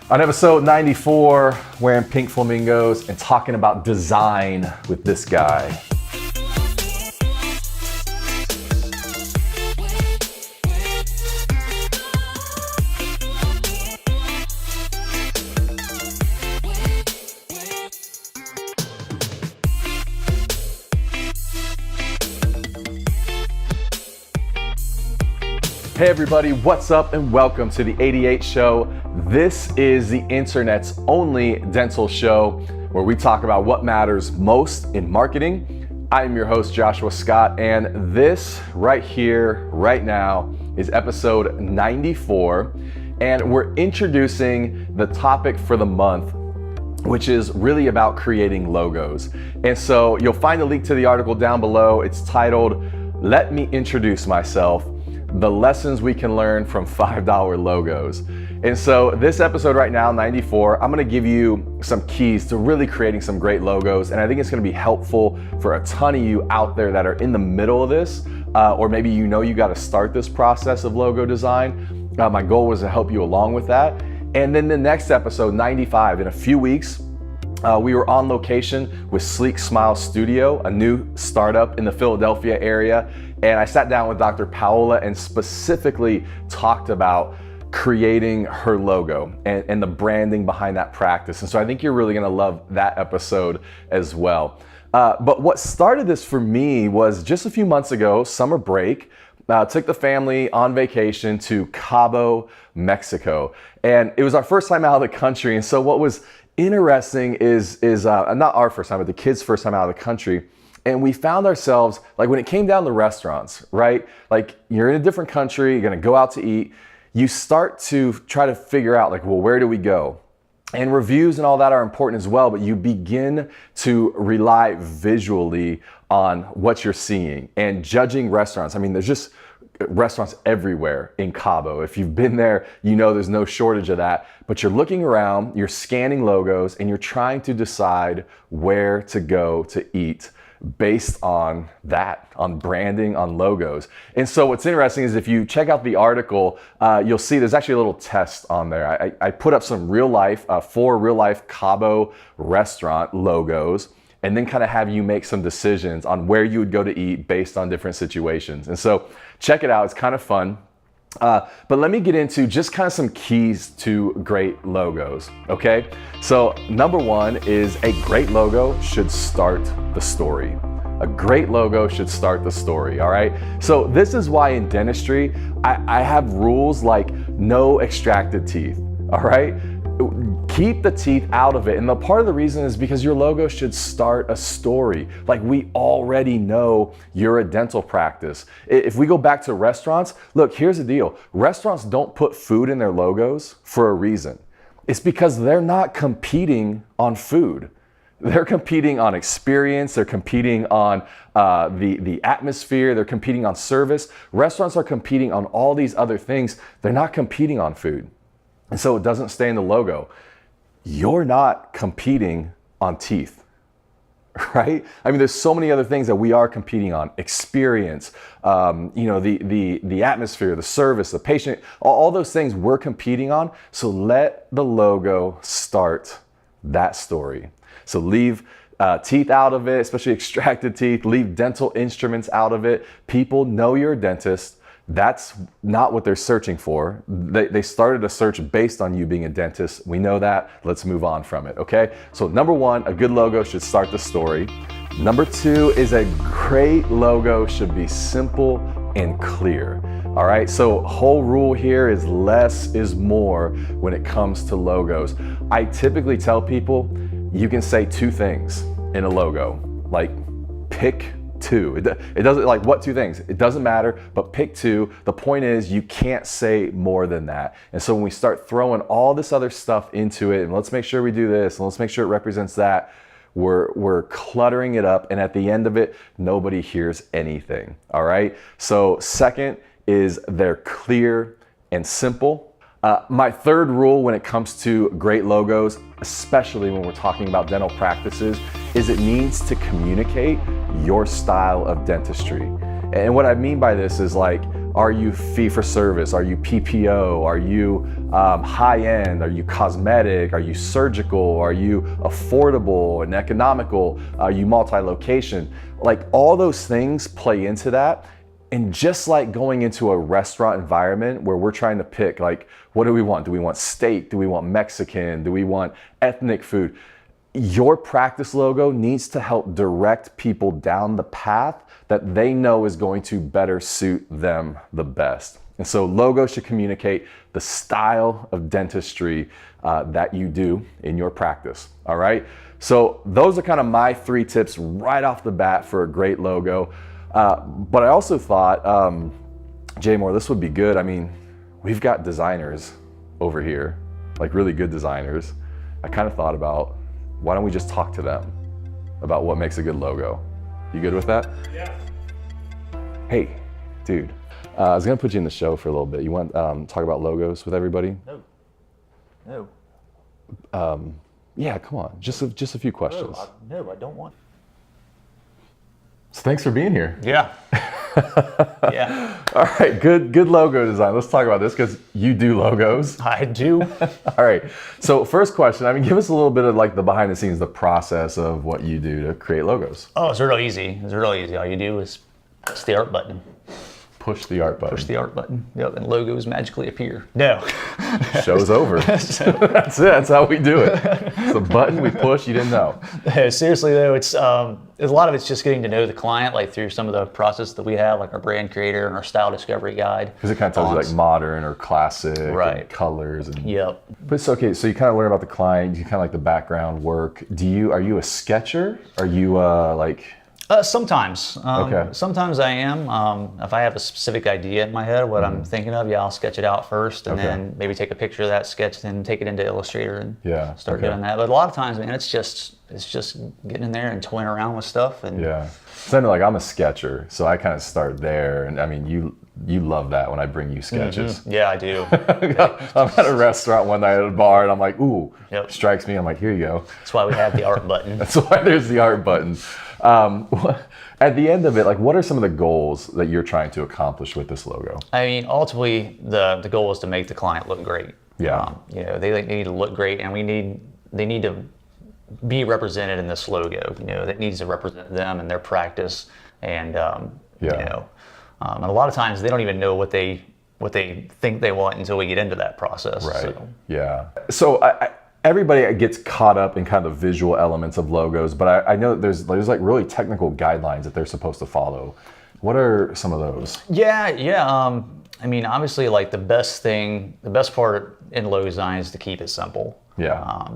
On episode 94, wearing pink flamingos and talking about design with this guy. Hey everybody, what's up and welcome to the 88 Show. This is the internet's only dental show where we talk about what matters most in marketing. I'm your host, Joshua Scott, and this right here, right now, is episode 94, and we're introducing the topic for the month, which is really about creating logos. And so you'll find a link to the article down below. It's titled, "Let Me Introduce Myself, the lessons we can learn from $5 logos." And so this episode right now, 94, I'm gonna give you some keys to really creating some great logos. And I think it's gonna be helpful for a ton of you out there that are in the middle of this, or maybe you gotta start this process of logo design. My goal was to help you along with that. And then the next episode, 95, in a few weeks, we were on location with Sleek Smile Studio, a new startup in the Philadelphia area. And I sat down with Dr. Paola and specifically talked about creating her logo and the branding behind that practice. And so I think you're really gonna love that episode as well. But what started this for me was just a few months ago, summer break, took the family on vacation to Cabo, Mexico. And it was our first time out of the country. And so what was interesting is not our first time, but the kids' first time out of the country. And we found ourselves, like when it came down to restaurants, right? Like you're in a different country, you're gonna go out to eat, you start to try to figure out like, well, where do we go? And reviews and all that are important as well, but you begin to rely visually on what you're seeing and judging restaurants. I mean, there's just restaurants everywhere in Cabo. If you've been there, you know there's no shortage of that. But you're looking around, you're scanning logos, and you're trying to decide where to go to eat based on that, on branding, on logos. And so what's interesting is if you check out the article, you'll see there's actually a little test on there. I put up some four real life Cabo restaurant logos, and then kind of have you make some decisions on where you would go to eat based on different situations. And so check it out, it's kind of fun. But let me get into just kind of some keys to great logos, okay? So number one is a great logo should start the story. A great logo should start the story, all right? So this is why in dentistry, I have rules like no extracted teeth, all right? Keep the teeth out of it. And the part of the reason is because your logo should start a story. Like we already know you're a dental practice. If we go back to restaurants, look, here's the deal. Restaurants don't put food in their logos for a reason. It's because they're not competing on food. They're competing on experience. They're competing on the atmosphere. They're competing on service. Restaurants are competing on all these other things. They're not competing on food. And so it doesn't stay in the logo. You're not competing on teeth, right? I mean, there's so many other things that we are competing on. Experience, the atmosphere, the service, the patient, all those things we're competing on. So let the logo start that story. So leave teeth out of it, especially extracted teeth. Leave dental instruments out of it. People know you're a dentist. That's not what they're searching for. They started a search based on you being a dentist. We know that. Let's move on from it, okay? So number one, a good logo should start the story. Number two is a great logo should be simple and clear. All right, so whole rule here is less is more when it comes to logos. I typically tell people you can say two things in a logo, like pick two. It doesn't, like what two things? It doesn't matter, but pick two. The point is you can't say more than that. And so when we start throwing all this other stuff into it, and let's make sure we do this, and let's make sure it represents that, we're cluttering it up, and at the end of it, nobody hears anything, all right? So second is they're clear and simple. My third rule when it comes to great logos, especially when we're talking about dental practices, is it needs to communicate your style of dentistry. And what I mean by this is like, Are you fee for service? Are you PPO? Are you high end? Are you cosmetic? Are you surgical? Are you affordable and economical? Are you multi-location? Like all those things play into that. And just like going into a restaurant environment where we're trying to pick, like, what do we want? Do we want steak? Do we want Mexican? Do we want ethnic food? Your practice logo needs to help direct people down the path that they know is going to better suit them the best. And so logo should communicate the style of dentistry that you do in your practice, all right? So those are kind of my 3 tips right off the bat for a great logo. But I also thought, Jay Moore, this would be good. I mean, we've got designers over here, like really good designers. I kind of thought about, why don't we just talk to them about what makes a good logo? You good with that? Yeah. Hey, dude, I was gonna put you in the show for a little bit. You want talk about logos with everybody? No. Yeah, come on, just a few questions. No, I don't want. So thanks for being here. Yeah. Yeah. All right, good logo design. Let's talk about this because you do logos. I do. All right. So first question, I mean, give us a little bit of like the behind the scenes, the process of what you do to create logos. Oh, it's real easy. All you do is press the art button. Push the art button. Push the art button. Yep, and logos magically appear. No. Show's over. That's it. That's how we do it. It's a button we push. You didn't know. Seriously though, it's a lot of it's just getting to know the client, like through some of the process that we have, like our brand creator and our style discovery guide. Because it kind of tells you like modern or classic, right? And colors and. Yep. But it's okay. So you kind of learn about the client. You kind of like the background work. Are you a sketcher? Are you like? Sometimes. Okay. Sometimes I am. If I have a specific idea in my head, what I'm thinking of, I'll sketch it out first, and then maybe take a picture of that sketch, then take it into Illustrator and start doing that. But a lot of times, man, it's just getting in there and toying around with stuff. And yeah. So I know, like, I'm a sketcher, so I kind of start there. And I mean, you love that when I bring you sketches. Mm-hmm. Yeah, I do. I'm at a restaurant one night at a bar, and I'm like, ooh, strikes me. I'm like, here you go. That's why we have the art button. That's why there's the art button. At the end of it, like, what are some of the goals that you're trying to accomplish with this logo? I mean, ultimately, the goal is to make the client look great. Yeah. They need to look great, and they need to be represented in this logo. That needs to represent them and their practice, and and a lot of times they don't even know what they think they want until we get into that process. Right. So. Yeah. So everybody gets caught up in kind of the visual elements of logos, but I know there's like really technical guidelines that they're supposed to follow. What are some of those? Yeah. I mean, obviously, like the best part in logo design is to keep it simple. Yeah.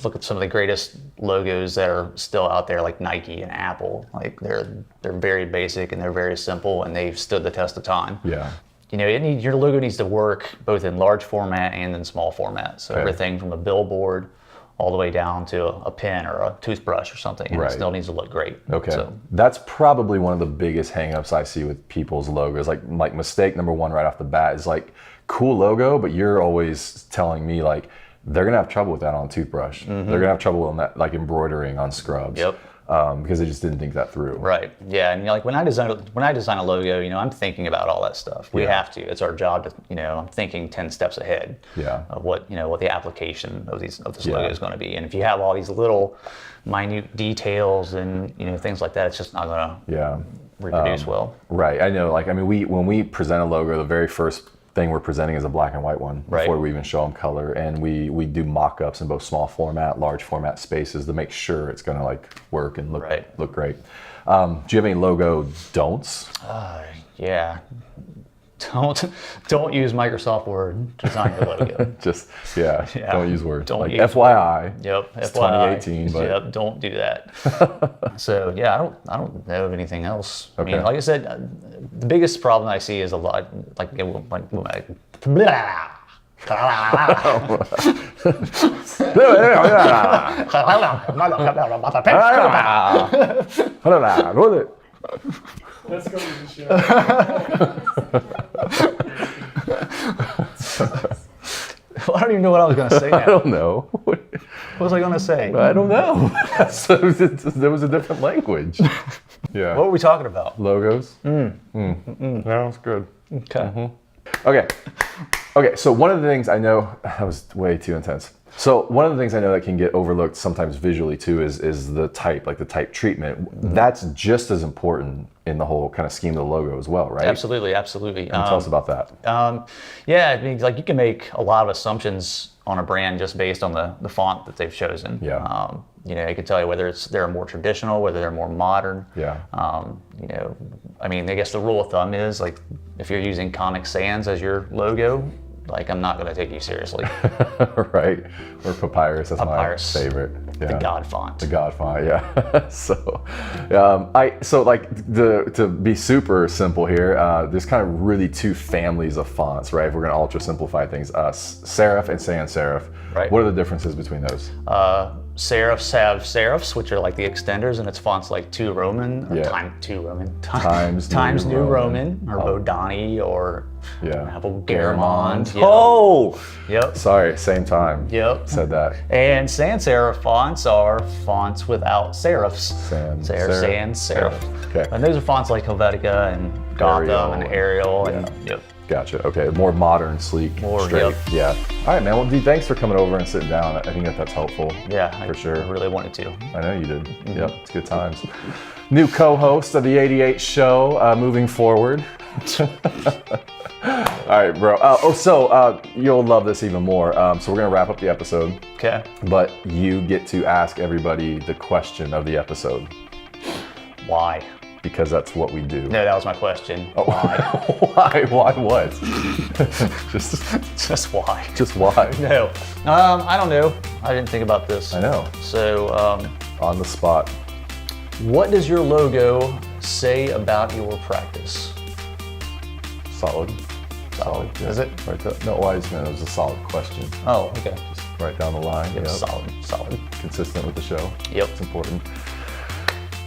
Look at some of the greatest logos that are still out there, like Nike and Apple. Like they're very basic and they're very simple, and they've stood the test of time. Yeah. Your logo needs to work both in large format and in small format. So everything from a billboard all the way down to a pen or a toothbrush or something. And it still needs to look great. Okay. So that's probably one of the biggest hangups I see with people's logos. Like mistake number one right off the bat is like, cool logo, but you're always telling me like, they're gonna have trouble with that on a toothbrush. Mm-hmm. They're gonna have trouble on that, like embroidering on scrubs. Yep. Because they just didn't think that through. Right. Yeah. And like when I design a logo, I'm thinking about all that stuff. We have to. It's our job to. I'm thinking 10 steps ahead. Yeah. Of what the application of this logo is going to be. And if you have all these little minute details and things like that, it's just not going to reproduce well. Right. I know. Like when we present a logo, the very first thing we're presenting is a black and white one before we even show them color, and we do mock-ups in both small format, large format spaces to make sure it's going to like work and look great. Do you have any logo don'ts? Yeah. Don't use Microsoft Word to design your logo. Don't use Word. Don't like use FYI. Yep. It's FYI. 2018, but yep, don't do that. So I don't know of anything else. Okay. I mean, like I said, the biggest problem I see is a lot like Let's go to the show. I don't even know what I was going to say now. I don't know. What was I going to say? I don't know. There was a different language. Yeah. What were we talking about? Logos? Yeah, that's good. Okay. Okay, so one of the things I know, that was way too intense. So one of the things I know that can get overlooked sometimes visually too is the type, like the type treatment. That's just as important in the whole kind of scheme of the logo as well, right? Absolutely. Tell us about that. Yeah, I mean, like you can make a lot of assumptions on a brand just based on the font that they've chosen. Yeah. You know, it can tell you whether they're more traditional, whether they're more modern. Yeah. You know, I mean, I guess the rule of thumb is like if you're using Comic Sans as your logo, like I'm not going to take you seriously. Right. Or Papyrus, that's Papyrus, my favorite. Yeah. The God font. The God font, yeah. So to be super simple here, there's kind of really two families of fonts, right? If we're going to ultra simplify things, serif and sans serif. Right. What are the differences between those? Serifs have serifs, which are like the extenders, and it's fonts like 2 Roman, or Times New Roman, or Bodani, or Apple Garamond. Yeah. Oh! Yep. Sorry, same time. Yep. Said that. And sans serif fonts are fonts without serifs. Sans serif. Okay. And those are fonts like Helvetica and Gotham and Arial. Yep. Gotcha. Okay. More modern, sleek, straight. Yep. Yeah. All right, man. Well, D, thanks for coming over and sitting down. I think that's helpful. Yeah, for sure. I really wanted to. I know you did. Yep. It's good times. New co-host of the 88 show moving forward. All right, bro. You'll love this even more. So we're going to wrap up the episode. Okay. But you get to ask everybody the question of the episode. Why? Because that's what we do. No, that was my question. Oh. Why? Why what? Just why? Just why? No. I don't know. I didn't think about this. I know. So, on the spot. What does your logo say about your practice? Solid. Yeah. Is it? Right there. No, why is it was a solid question. Oh, okay. Just right down the line. Yep. Yep. Solid. Consistent with the show. Yep. It's important.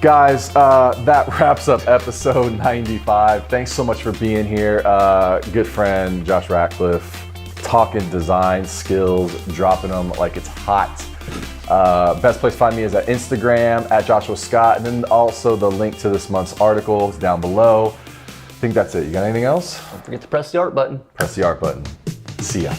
Guys, that wraps up episode 95. Thanks so much for being here. Good friend, Josh Ratcliffe, talking design skills, dropping them like it's hot. Best place to find me is at Instagram, at Joshua Scott, and then also the link to this month's article is down below. I think that's it. You got anything else? Don't forget to press the art button. Press the art button. See ya.